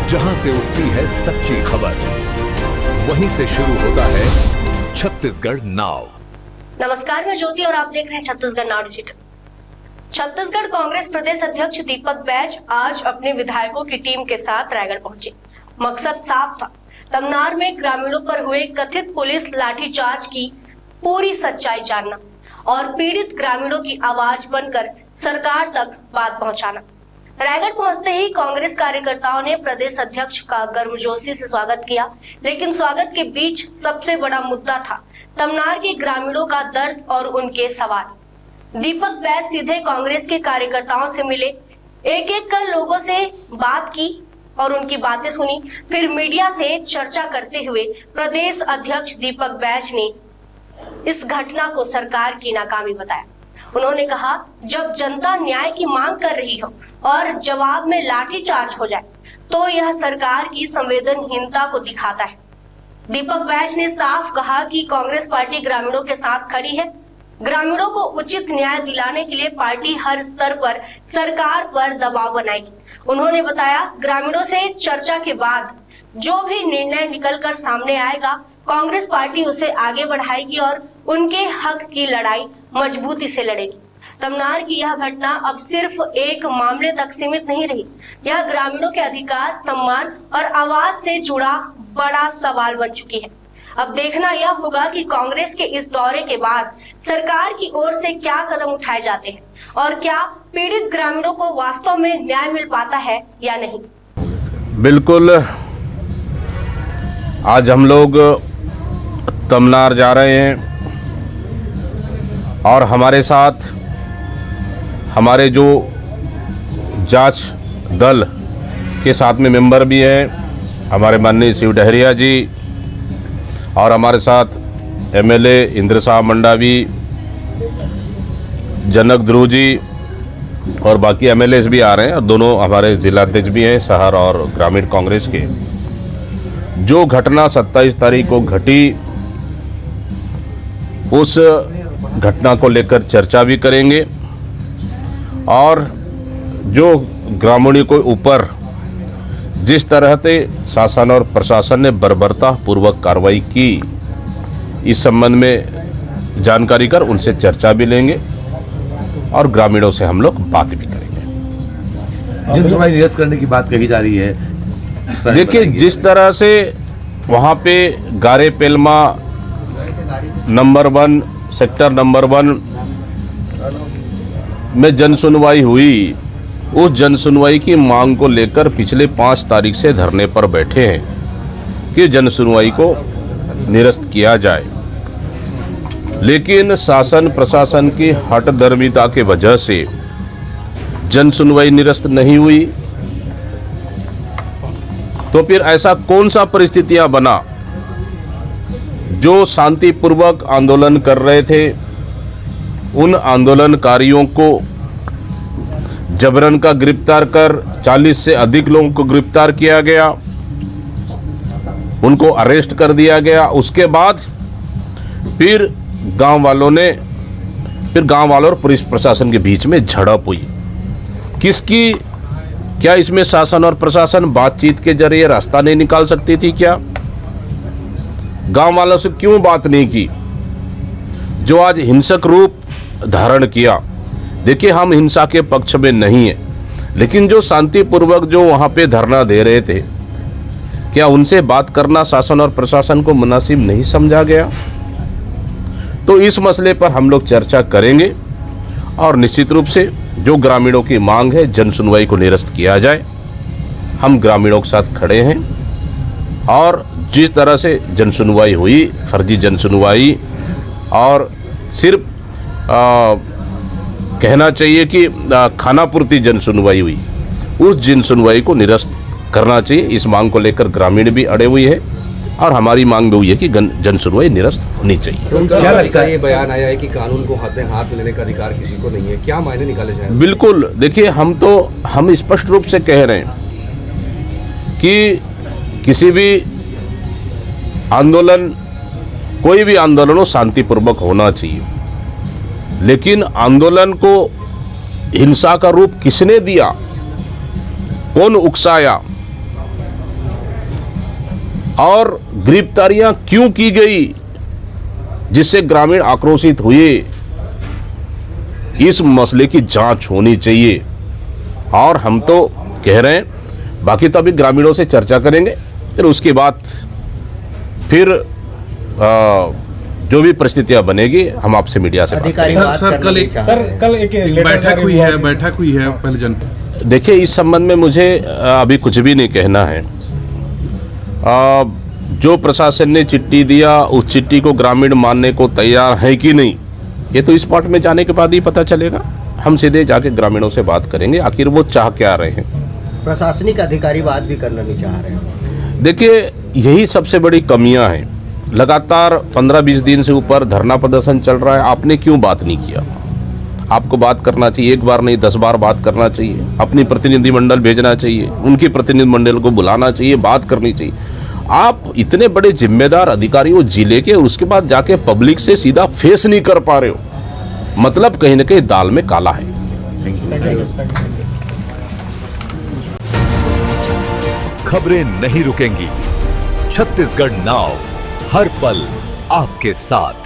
जहां से उठती है सच्ची खबर, वहीं से शुरू होता है छत्तीसगढ़ नाव। नमस्कार, मैं ज्योति और आप देख रहे हैं छत्तीसगढ़ नाव डिजिटल। छत्तीसगढ़ कांग्रेस प्रदेश अध्यक्ष दीपक बैज आज अपने विधायकों की टीम के साथ रायगढ़ पहुंचे। मकसद साफ था, तमनार में ग्रामीणों पर हुए कथित पुलिस लाठीचार्ज की पूरी सच्चाई जानना और पीड़ित ग्रामीणों की आवाज बनकर सरकार तक बात पहुंचाना। रायगढ़ पहुंचते ही कांग्रेस कार्यकर्ताओं ने प्रदेश अध्यक्ष का गर्मजोशी से स्वागत किया, लेकिन स्वागत के बीच सबसे बड़ा मुद्दा था तमनार के ग्रामीणों का दर्द और उनके सवाल। दीपक बैज सीधे कांग्रेस के कार्यकर्ताओं से मिले, एक एक कर लोगों से बात की और उनकी बातें सुनी। फिर मीडिया से चर्चा करते हुए प्रदेश अध्यक्ष दीपक बैज ने इस घटना को सरकार की नाकामी बताया। उन्होंने कहा, जब जनता न्याय की मांग कर रही हो और जवाब में लाठीचार्ज हो जाए तो यह सरकार की संवेदनहीनता को दिखाता है। दीपक बैज ने साफ कहा कि कांग्रेस पार्टी ग्रामीणों के साथ खड़ी है। ग्रामीणों को उचित न्याय दिलाने के लिए पार्टी हर स्तर पर सरकार पर दबाव बनाएगी। उन्होंने बताया, ग्रामीणों से चर्चा के बाद जो भी निर्णय निकलकर सामने आएगा, कांग्रेस पार्टी उसे आगे बढ़ाएगी और उनके हक की लड़ाई मजबूती से लड़ेगी। तमनार की यह घटना अब सिर्फ एक मामले तक सीमित नहीं रही, यह ग्रामीणों के अधिकार, सम्मान और आवाज से जुड़ा बड़ा सवाल बन चुकी है। अब देखना यह होगा कि कांग्रेस के इस दौरे के बाद सरकार की ओर से क्या कदम उठाए जाते हैं और क्या पीड़ित ग्रामीणों को वास्तव में न्याय मिल पाता है या नहीं। बिल्कुल, आज हम लोग तमनार जा रहे हैं और हमारे साथ हमारे जो जांच दल के साथ में मेंबर भी हैं, हमारे माननीय शिव डहरिया जी, और हमारे साथ एमएलए इंद्र साहब मंडावी, जनक ध्रुव जी और बाकी एमएलएस भी आ रहे हैं और दोनों हमारे जिलाध्यक्ष भी हैं शहर और ग्रामीण कांग्रेस के। जो घटना 27 तारीख को घटी, उस घटना को लेकर चर्चा भी करेंगे और जो ग्रामीणों के ऊपर जिस तरह से शासन और प्रशासन ने बर्बरता पूर्वक कार्रवाई की, इस संबंध में जानकारी कर उनसे चर्चा भी लेंगे और ग्रामीणों से हम लोग बात भी करेंगे। जिन तुम्हारी निरस्त करने की बात कही जा रही है, देखिए जिस तरह से वहाँ पे गारे पेलमा नंबर 1 सेक्टर नंबर 1 में जन सुनवाई हुई, उस जन सुनवाई की मांग को लेकर पिछले 5 तारीख से धरने पर बैठे हैं कि जन सुनवाई को निरस्त किया जाए, लेकिन शासन प्रशासन की हठधर्मिता के वजह से जन सुनवाई निरस्त नहीं हुई। तो फिर ऐसा कौन सा परिस्थितियां बना, जो शांतिपूर्वक आंदोलन कर रहे थे उन आंदोलनकारियों को जबरन का गिरफ्तार कर 40 से अधिक लोगों को गिरफ्तार किया गया, उनको अरेस्ट कर दिया गया। उसके बाद फिर गांव वालों और पुलिस प्रशासन के बीच में झड़प हुई। किसकी, क्या इसमें शासन और प्रशासन बातचीत के जरिए रास्ता नहीं निकाल सकती थी? क्या गांव वालों से क्यों बात नहीं की, जो आज हिंसक रूप धारण किया? देखिए, हम हिंसा के पक्ष में नहीं है, लेकिन जो शांतिपूर्वक जो वहां पे धरना दे रहे थे, क्या उनसे बात करना शासन और प्रशासन को मुनासिब नहीं समझा गया? तो इस मसले पर हम लोग चर्चा करेंगे और निश्चित रूप से जो ग्रामीणों की मांग है, जन सुनवाई को निरस्त किया जाए। हम ग्रामीणों के साथ खड़े हैं और जिस तरह से जन सुनवाई हुई, फर्जी जन सुनवाई, और सिर्फ कहना चाहिए कि खानापूर्ति जन सुनवाई हुई, उस जन सुनवाई को निरस्त करना चाहिए। इस मांग को लेकर ग्रामीण भी अड़े हुए हैं और हमारी मांग भी हुई है कि जन सुनवाई निरस्त होनी चाहिए। तो क्या लगता है, ये बयान आया है कि कानून को हाथ में लेने का अधिकार किसी को नहीं है, क्या मायने निकाले जाए? बिल्कुल, देखिए हम स्पष्ट रूप से कह रहे हैं कि किसी भी आंदोलन, कोई भी आंदोलन हो, शांतिपूर्वक होना चाहिए, लेकिन आंदोलन को हिंसा का रूप किसने दिया, कौन उकसाया, और गिरफ्तारियां क्यों की गई जिससे ग्रामीण आक्रोशित हुए, इस मसले की जांच होनी चाहिए। और हम तो कह रहे हैं, बाकी तो अभी ग्रामीणों से चर्चा करेंगे, फिर उसके बाद फिर जो भी परिस्थितियां बनेगी हम आपसे मीडिया से बात करेंगे। सर कल एक बैठक हुई है पहले जन। देखिए, इस संबंध में मुझे अभी कुछ भी नहीं कहना है। जो प्रशासन ने चिट्ठी दिया, उस चिट्ठी को ग्रामीण मानने को तैयार है कि नहीं, ये तो इस पार्ट में जाने के बाद ही पता चलेगा। हम सीधे जाके ग्रामीणों से बात करेंगे, आखिर वो चाह क्या रहे हैं। प्रशासनिक अधिकारी बात भी करना नहीं चाह रहे। देखिए, यही सबसे बड़ी कमियां हैं। लगातार 15-20 दिन से ऊपर धरना प्रदर्शन चल रहा है, आपने क्यों बात नहीं किया? आपको बात करना चाहिए, एक बार नहीं 10 बार बात करना चाहिए, अपनी प्रतिनिधिमंडल भेजना चाहिए, उनकी प्रतिनिधिमंडल को बुलाना चाहिए, बात करनी चाहिए। आप इतने बड़े जिम्मेदार अधिकारी हो जिले के, उसके बाद जाके पब्लिक से सीधा फेस नहीं कर पा रहे हो, मतलब कहीं ना कहीं दाल में काला है। खबरें नहीं रुकेंगी। छत्तीसगढ़ नाउ हर पल आपके साथ।